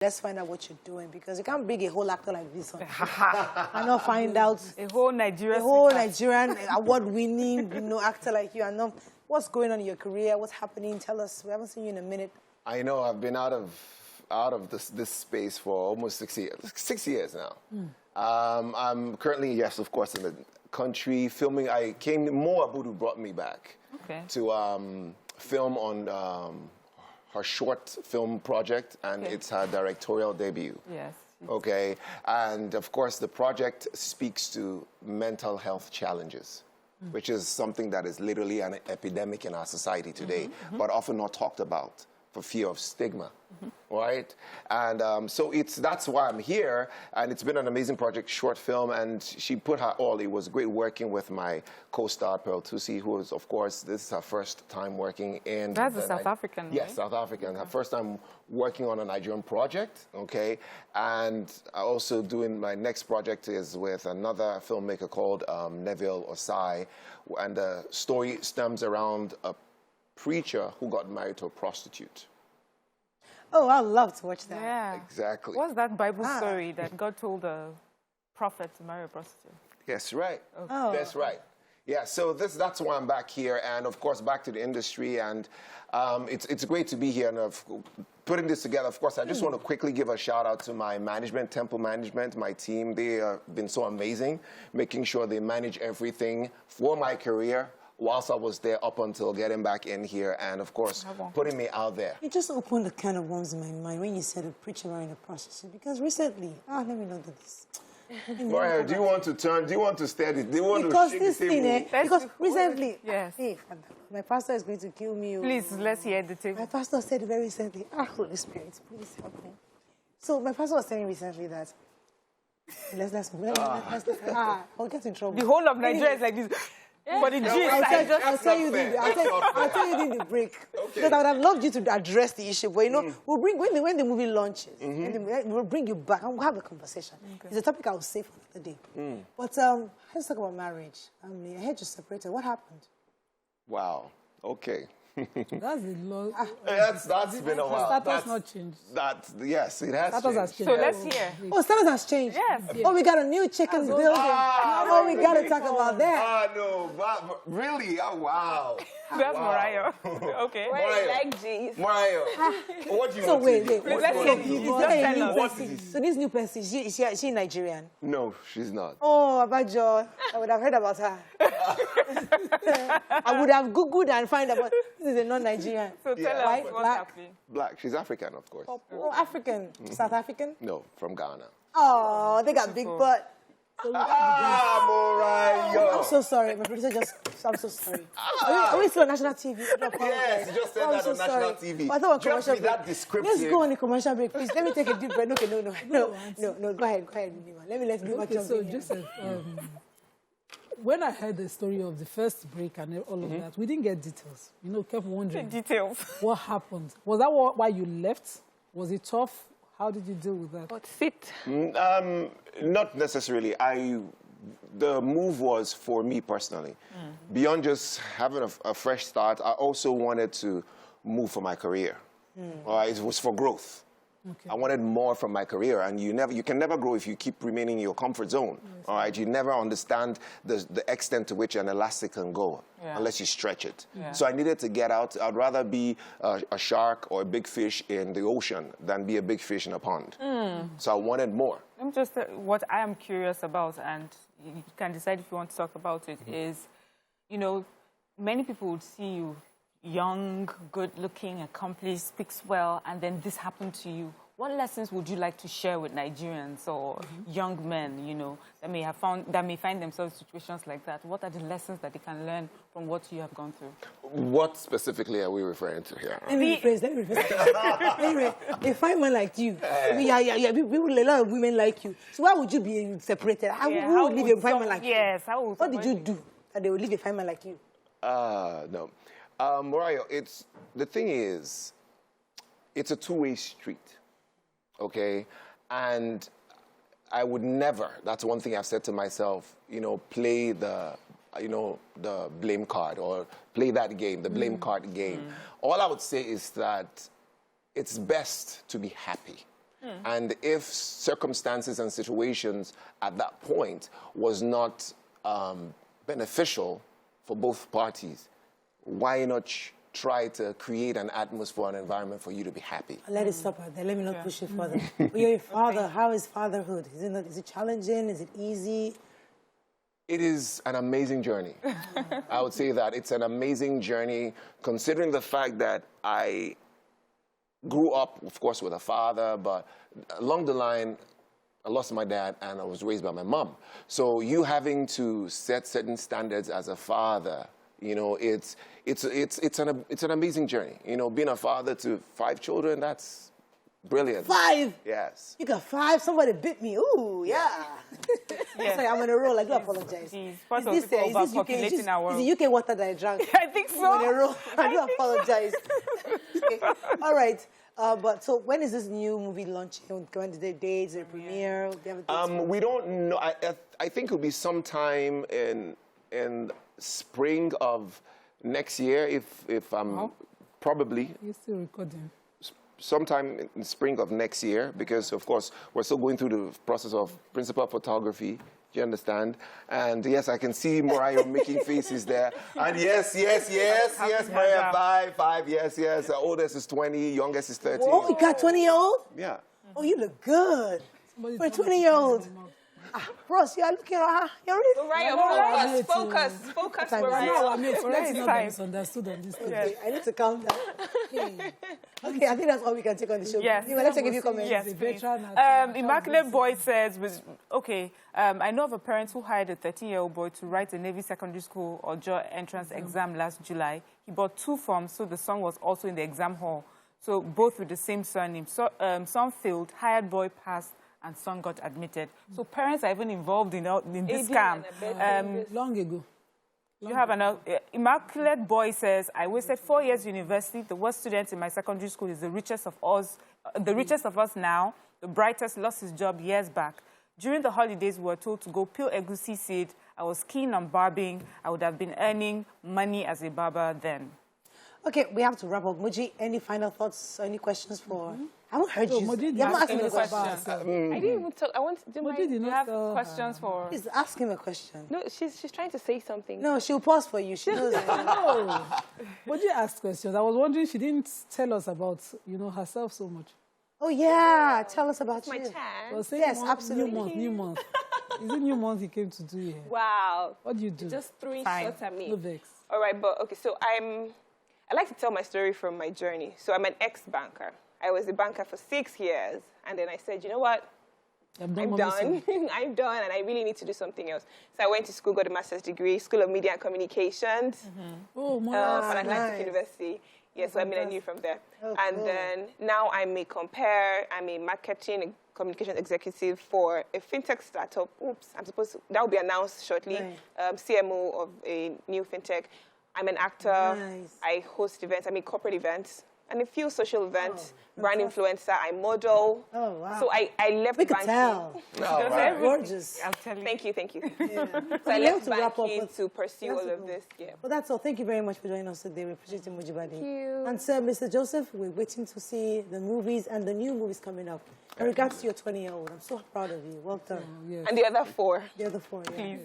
Let's find out what you're doing, because you can't bring a whole actor like this on and not find out a whole Nigerian award-winning, actor like you, and not what's going on in your career, what's happening. Tell us. We haven't seen you in a minute. I know. I've been out of this space for almost 6 years. 6 years now. I'm currently, yes, of course, in the country filming. I came more. Abudu brought me back to film on her short film project, and it's her directorial debut. Yes. Okay, and of course the project speaks to mental health challenges, which is something that is literally an epidemic in our society today, but often not talked about for fear of stigma, right? And so that's why I'm here, and it's been an amazing project, short film, and she put her all. It was great working with my co-star, Pearl Tusi, who is, of course, this is her first time working in... That's a South African, right? Yes, South African. Her first time working on a Nigerian project, okay? And also doing my next project is with another filmmaker called Neville Osai, and the story stems around a preacher who got married to a prostitute. Oh, I'd love to watch that. Yeah. Exactly. What's that Bible story that God told the prophet to marry a prostitute? Yes, right. Okay. Oh. That's right. Yeah, so that's why I'm back here, and of course back to the industry, and it's great to be here, and putting this together. Of course, I just want to quickly give a shout out to my management, Temple Management, my team. They have been so amazing, making sure they manage everything for my career whilst I was there up until getting back in here, and of course, putting me out there. You just opened a can of worms in my mind when you said a preacher marrying a prostitute, because recently, let me not do this. Mario, do you want to stay? Do you want because to this thing, because recently, yes. Hey, my pastor is going to kill me. Please, let's hear the tape. My pastor said very recently, Holy Spirit, please help me. So my pastor was saying recently that, let's I'll get in trouble. The whole of Nigeria is like this. But the I'll tell you during the break. Because I would have loved you to address the issue. But we'll bring when the movie launches, we'll bring you back and we'll have a conversation. It's a topic I will save for another day. But let's talk about marriage. I heard you separated. What happened? Wow. Okay. That's a long... That's been a while. Status not changed. Yes, it has Status has changed. So let's hear. Oh, status has changed? Yes. Oh, we got a new chicken building. Oh, we got to talk about that. No, but really? Oh, wow. That's Mariah. Okay. Mariah. Like G's. Mariah, what do you So want wait. What is this? So this new person, is she Nigerian? No, she's not. Oh, Abajo. I would have heard about her. I would have Googled and find out this is a non-Nigerian. So tell us what's happening. Black. She's African, of course. Oh, African. South African? No, from Ghana. Oh, they got big butt. Mariah. I'm so sorry. My producer I'm so sorry. Are we still on national TV? Yes, you just said that on national TV. But I thought commercial break. That descriptive. Let's go on a commercial break, please. Let me take a deep breath. Okay, no. Go ahead, Nima. Let me Okay, so Joseph, when I heard the story of the first break and all of that, we didn't get details. Kept wondering. Details. What happened? Was that why you left? Was it tough? How did you deal with that? What's it? Not necessarily. The move was for me personally. Beyond just having a fresh start, I also wanted to move for my career. It was for growth. Okay. I wanted more from my career, and you can never grow if you keep remaining in your comfort zone. Yes. All right, you never understand the extent to which an elastic can go unless you stretch it. Yeah. So I needed to get out. I'd rather be a shark or a big fish in the ocean than be a big fish in a pond. So I wanted more. I'm just what I am curious about, and you can decide if you want to talk about it. Is many people would see you young, good-looking, accomplished, speaks well, and then this happened to you. What lessons would you like to share with Nigerians or young men, that may find themselves in situations like that? What are the lessons that they can learn from what you have gone through? What specifically are we referring to here? Let me rephrase. Anyway, a fine man like you, people, a lot of women like you. So why would you be separated? Who would leave a fine man like you? Yes, what did you do that they would leave a fine man like you? No. Mariah, the thing is, it's a two-way street, okay? And I would never, that's one thing I've said to myself, play the blame card or play that game, the blame card game. All I would say is that it's best to be happy. And if circumstances and situations at that point was not beneficial for both parties, why not try to create an atmosphere, an environment for you to be happy? Let it stop right there. Let me not push it further. But you're a father. How is fatherhood? Is it challenging? Is it easy? It is an amazing journey. I would say that it's an amazing journey, considering the fact that I grew up, of course, with a father, but along the line, I lost my dad and I was raised by my mom. So you having to set certain standards as a father, you know, it's an amazing journey. You know, being a father to 5 children, that's brilliant. 5? Yes. You got 5? Somebody bit me. Ooh, yeah. It's like I'm on a roll. I do apologize. Is this UK water that I drank? I think so. I'm on a roll. I do apologize. Okay. All right. But so when is this new movie launching? When is the dates, the premiere? We don't know. I think it'll be sometime in spring of next year. If I'm probably. You're still recording. Sometime in spring of next year, because of course we're still going through the process of principal photography. Do you understand? And yes, I can see Mariah making faces there. And yes, Mariah, 5, yes. The oldest is 20, youngest is 13. Oh, you got 20-year-old? Yeah. Oh, you look good for a 20-year-old. Ross, you're looking at her. You're really... Mariah, focus, Mariah. Let's not be misunderstood on this thing. Okay, I need to calm down. Okay, I think that's all we can take on the show. Yes. Let's take a few comments. Yes, please. Immaculate Boy says, I know of a parent who hired a 13-year-old boy to write a Navy secondary school or JOR entrance exam last July. He bought 2 forms, so the son was also in the exam hall. So both with the same surname. So, son failed, hired boy passed, and son got admitted. So parents are even involved in this scam. Long ago. You have an Immaculate Boy says, I wasted 4 years university. The worst student in my secondary school is the richest of us now. The brightest lost his job years back. During the holidays, we were told to go peel egusi seed. I was keen on barbing. I would have been earning money as a barber then. Okay, we have to wrap up. Muji, any final thoughts, any questions for... I haven't heard you. You haven't asked me a question. I didn't even talk. I want to do do you have questions for... Please ask him a question. No, she's trying to say something. No, she'll pause for you. She knows it. No. Muji asked questions. I was wondering, she didn't tell us about, herself so much. Oh, yeah. Tell us about my you. chance. Yes, absolutely. New month. Is it new month he came to do here? Wow. What do you do? Just throwing shots at me. No vex. All right, but okay, so I like to tell my story from my journey. So I'm an ex-banker. I was a banker for 6 years, and then I said, you know what? I'm done. I'm done, and I really need to do something else. So I went to school, got a master's degree, School of Media and Communications, from Atlantic University. Yes, so I knew from there. Then now I'm a marketing and communication executive for a fintech startup. That will be announced shortly. CMO of a new fintech. I'm an actor. I host events. I mean corporate events. And a few social events, brand influencer, I model. Oh, wow. So I left banking. We could tell. Gorgeous. I'll tell you. Thank you. Yeah. So I left banking to pursue all of this. Yeah. Well, that's all. Thank you very much for joining us today. We appreciate it, Mujibadi. Thank you. And Sir, Mr. Joseph, we're waiting to see the movies and the new movies coming up. In regards to your 20-year-old, I'm so proud of you. Well done. And the other 4. The other 4, yeah. Please.